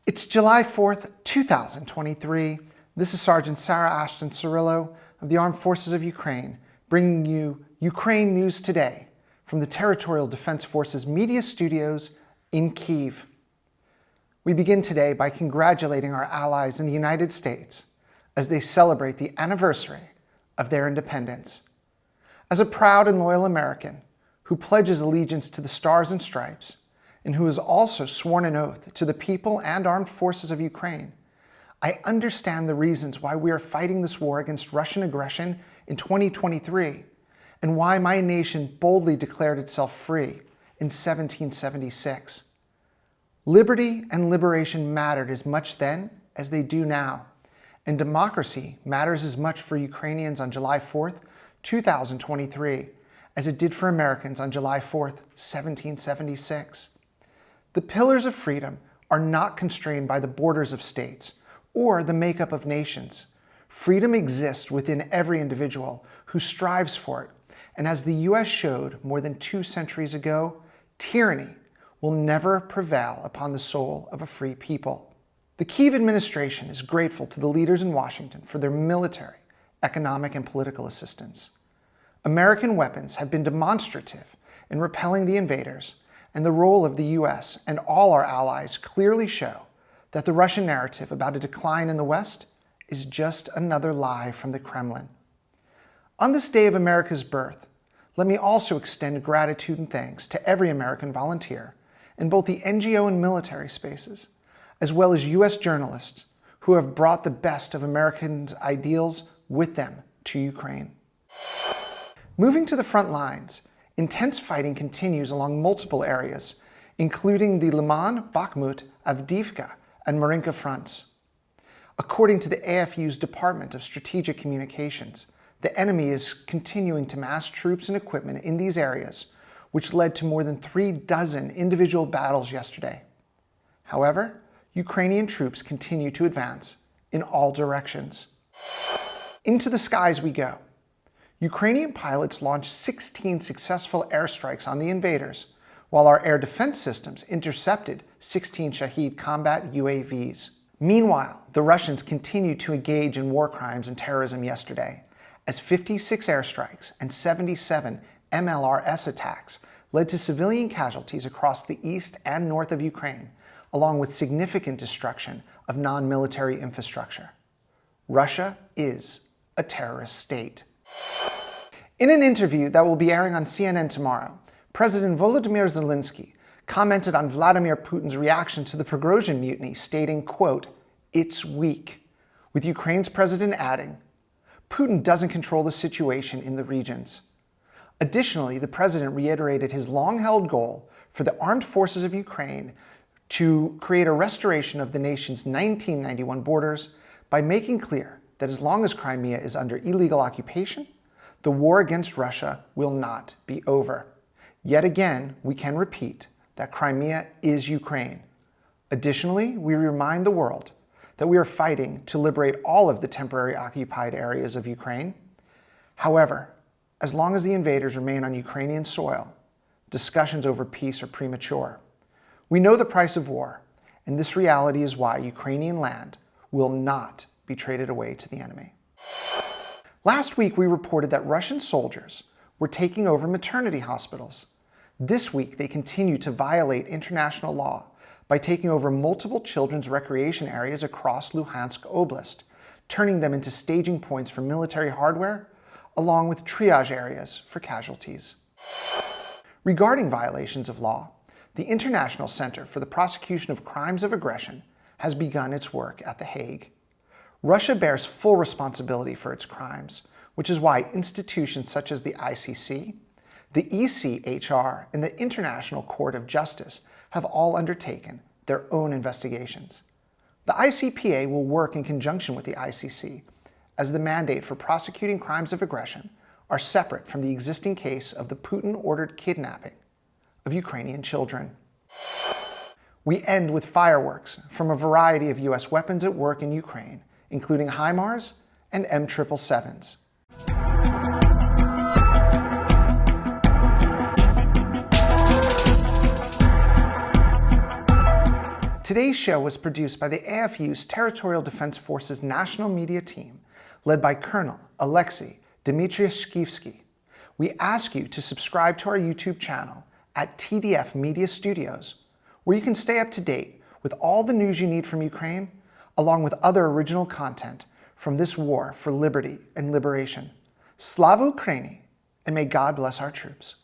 It's July 4th, 2023. This is Sergeant Sarah Ashton Cirillo of the Armed Forces of Ukraine, bringing you Ukraine News Today from the Territorial Defense Forces Media Studios in Kyiv. We begin today by congratulating our allies in the United States as they celebrate the anniversary of their independence. As a proud and loyal American who pledges allegiance to the Stars and Stripes, and who has also sworn an oath to the people and armed forces of Ukraine, I understand the reasons why we are fighting this war against Russian aggression in 2023, and why my nation boldly declared itself free in 1776. Liberty and liberation mattered as much then as they do now, and democracy matters as much for Ukrainians on July 4th, 2023, as it did for Americans on July 4th, 1776. The pillars of freedom are not constrained by the borders of states or the makeup of nations. Freedom exists within every individual who strives for it, and as the US showed more than 2 centuries ago, tyranny will never prevail upon the soul of a free people. The Kyiv administration is grateful to the leaders in Washington for their military, economic, and political assistance. American weapons have been demonstrative in repelling the invaders, and the role of the US and all our allies clearly show that the Russian narrative about a decline in the West is just another lie from the Kremlin. On this day of America's birth, let me also extend gratitude and thanks to every American volunteer in both the NGO and military spaces, as well as US journalists who have brought the best of Americans' ideals with them to Ukraine. Moving to the front lines, intense fighting continues along multiple areas, including the Liman, Bakhmut, Avdiivka, and Marinka fronts. According to the AFU's Department of Strategic Communications, the enemy is continuing to mass troops and equipment in these areas, which led to more than 36 individual battles yesterday. However, Ukrainian troops continue to advance in all directions. Into the skies we go. Ukrainian pilots launched 16 successful airstrikes on the invaders, while our air defense systems intercepted 16 Shahed combat UAVs. Meanwhile, the Russians continued to engage in war crimes and terrorism yesterday, as 56 airstrikes and 77 MLRS attacks led to civilian casualties across the east and north of Ukraine, along with significant destruction of non-military infrastructure. Russia is a terrorist state. In an interview that will be airing on CNN tomorrow, President Volodymyr Zelenskyy commented on Vladimir Putin's reaction to the Prigozhin mutiny, stating, quote, "It's weak," with Ukraine's president adding, "Putin doesn't control the situation in the regions." Additionally, the president reiterated his long-held goal for the armed forces of Ukraine to create a restoration of the nation's 1991 borders by making clear that as long as Crimea is under illegal occupation, the war against Russia will not be over. Yet again, we can repeat that Crimea is Ukraine. Additionally, we remind the world that we are fighting to liberate all of the temporary occupied areas of Ukraine. However, as long as the invaders remain on Ukrainian soil, discussions over peace are premature. We know the price of war, and this reality is why Ukrainian land will not be traded away to the enemy. Last week, we reported that Russian soldiers were taking over maternity hospitals. This week, they continue to violate international law by taking over multiple children's recreation areas across Luhansk Oblast, turning them into staging points for military hardware, along with triage areas for casualties. Regarding violations of law, the International Center for the Prosecution of Crimes of Aggression has begun its work at The Hague. Russia bears full responsibility for its crimes, which is why institutions such as the ICC, the ECHR, and the International Court of Justice have all undertaken their own investigations. The ICPA will work in conjunction with the ICC, as the mandate for prosecuting crimes of aggression are separate from the existing case of the Putin-ordered kidnapping of Ukrainian children. We end with fireworks from a variety of US weapons at work in Ukraine, including HIMARS and M777s. Today's show was produced by the AFU's Territorial Defense Forces National Media Team, led by Colonel Alexei Dmitrievsky. We ask you to subscribe to our YouTube channel at TDF Media Studios, where you can stay up to date with all the news you need from Ukraine, along with other original content from this war for liberty and liberation. Slava Ukraini, and may God bless our troops.